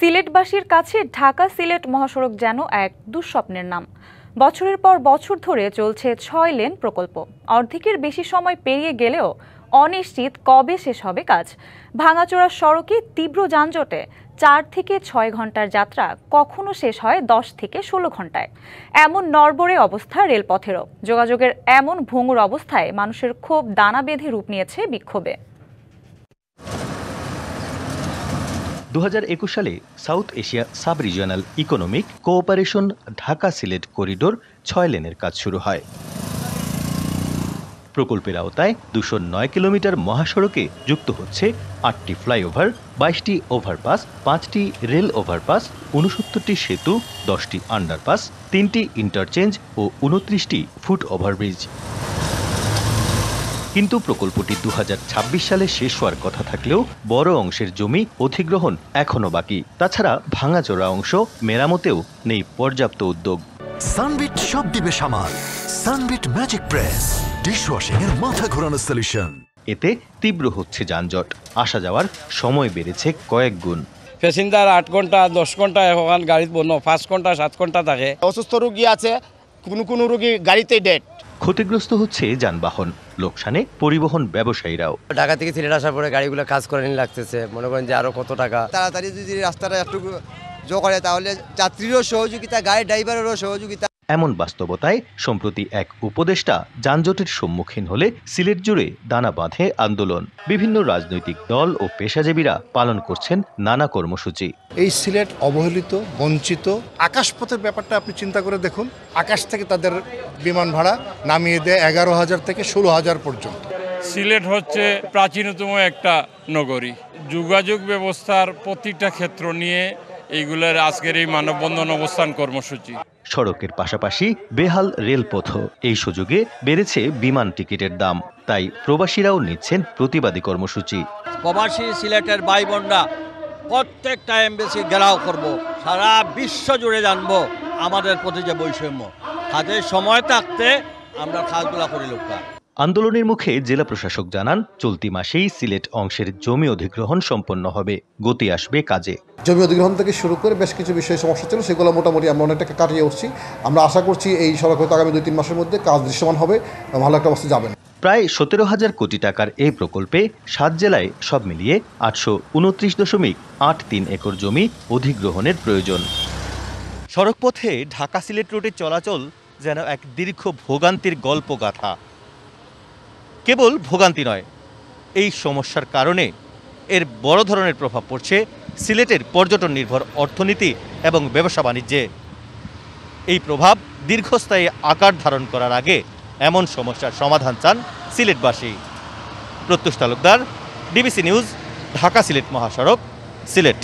সিলেটবাসীর কাছে ঢাকা সিলেট মহাসড়ক যেন এক দুঃস্বপ্নের নাম। বছরের পর বছর ধরে চলছে ৬ লেন প্রকল্প। অর্ধেকের বেশি সময় পেরিয়ে গেলেও অনিশ্চিত কবে শেষ হবে কাজ। ভাঙাচোরা সড়কে তীব্র যানজটে ৪ থেকে ৬ ঘন্টার যাত্রা কখনো শেষ হয় ১০ থেকে ১৬ ঘন্টায়। এমন নড়বড়ে অবস্থা রেলপথেরও। যোগাযোগের এমন ভঙ্গুর অবস্থায় মানুষের ক্ষোভ দানা বেঁধে রূপ নিয়েছে বিক্ষোভে। ২০২১ সালে south Asia sub regional economic cooperation Dhaka Sylhet corridor ৬ লেনের কাজ শুরু হয়। প্রকল্পের আওতায় ২০৯ কিলোমিটার মহাসড়কে যুক্ত হচ্ছে ৮টি ফ্লাইওভার, ২২টি ওভারপাস, ৫টি রেল ওভারপাস, ৬৯টি সেতু, ১০টি আন্ডারপাস, ৩টি ইন্টারচেঞ্জ ও ২৯টি ফুট ওভারব্রিজ। কিন্তু প্রকল্পটি ২০২৬ সালে শেষ হওয়ার কথা থাকলেও বড় অংশের জমি অধিগ্রহণ এখনো বাকি। তাছাড়া ভাঙাচোরা অংশ মেরামতেও নেই পর্যাপ্ত উদ্যোগ। সানবিট সব দিবে সামাল। সানবিট ম্যাজিক প্রেস ডিশওয়াশিং এর মাথা ঘোরানো সলিউশন। এতে তীব্র হচ্ছে যানজট, আসা যাওয়ার সময় বেড়েছে কয়েক গুণ। প্যাসেঞ্জার ৮ ঘন্টা 10 ঘন্টা এখন গাড়িতে বন্য ৫ ঘন্টা ৭ ঘন্টা থাকে। অসুস্থ রোগী আছে, কোনো রোগী গাড়িতে ডেড। ক্ষতিগ্রস্ত হচ্ছে যানবাহন, লোকসানে পরিবহন ব্যবসায়ীরাও। ঢাকা থেকে সিলেট আসার পরে গাড়িগুলো কাজ করে নিয়ে লাগতেছে, মনে করেন যে আরো কত টাকা। তাড়াতাড়ি যদি রাস্তাটা একটু জো করে তাহলে যাত্রীরও সহযোগিতা, গাড়ি ড্রাইভারেরও সহযোগিতা। এমন বাস্তবতায় সম্প্রতি এক উপদেষ্টা যানজটের সম্মুখীন হলে সিলেট জুড়ে দানা বাঁধে আন্দোলন। বিভিন্ন রাজনৈতিক দল ও পেশাজীবীরা পালন করছেন নানা কর্মসূচি। এই সিলেট অবহেলিত, বঞ্চিত। আকাশপথের ব্যাপারটা আপনি চিন্তা করে দেখুন, আকাশ থেকে তাদের বিমান ভাড়া নামিয়ে দেয় ১১,০০০ থেকে ১৬,০০০ পর্যন্ত। সিলেট হচ্ছে প্রাচীনতম একটা নগরী। যোগাযোগ ব্যবস্থার প্রতিটা ক্ষেত্র নিয়ে এইগুলোর আজকের এই মানববন্ধন অবস্থান কর্মসূচি। সড়কের পাশাপাশি বেহাল রেলপথ, এই সুযোগে বেড়েছে বিমান টিকিটের দাম। তাই প্রবাসীরাও নিচ্ছেন প্রতিবাদী কর্মসূচি। প্রবাসী সিলেটের ভাই বোনরা প্রত্যেকটা এমবেসি ঘেরাও করব, সারা বিশ্ব জুড়ে জানবো আমাদের প্রতি যে বৈষম্য। কাজের সময় থাকতে আমরা কাজগুলা করি লোকটা। আন্দোলনের মুখে জেলা প্রশাসক জানান, চলতি মাসেই সিলেট অংশের জমি অধিগ্রহণ সম্পন্ন হবে, গতি আসবে কাজে। জমি অধিগ্রহণ থেকে শুরু করে বেশ কিছু বিষয়ে সমস্যা ছিল, সেগুলো মোটামুটি আমরা অনেকটাকে কাটিয়ে উঠছি। আমরা আশা করছি এই সড়ক হয়তো আগামী ২-৩ মাসের মধ্যে কাজ দৃশ্যমান হবে, ভালো একটা অবস্থা যাবেন। প্রায় ১৭,০০০ কোটি টাকার এই প্রকল্পে ৭ জেলায় সব মিলিয়ে ৮২৯.৮৩ একর জমি অধিগ্রহণের প্রয়োজন। সড়কপথে ঢাকা সিলেট রুটে চলাচল যেন এক দীর্ঘ ভোগান্তির গল্পগাথা। কেবল ভোগান্তি নয়, এই সমস্যার কারণে এর বড় ধরনের প্রভাব পড়ছে সিলেটের পর্যটন নির্ভর অর্থনীতি এবং ব্যবসা বাণিজ্যে। এই প্রভাব দীর্ঘস্থায়ী আকার ধারণ করার আগে এমন সমস্যার সমাধান চান সিলেটবাসী। প্রত্যুষ তালুকদার, ডিবিসি নিউজ, ঢাকা সিলেট মহাসড়ক, সিলেট।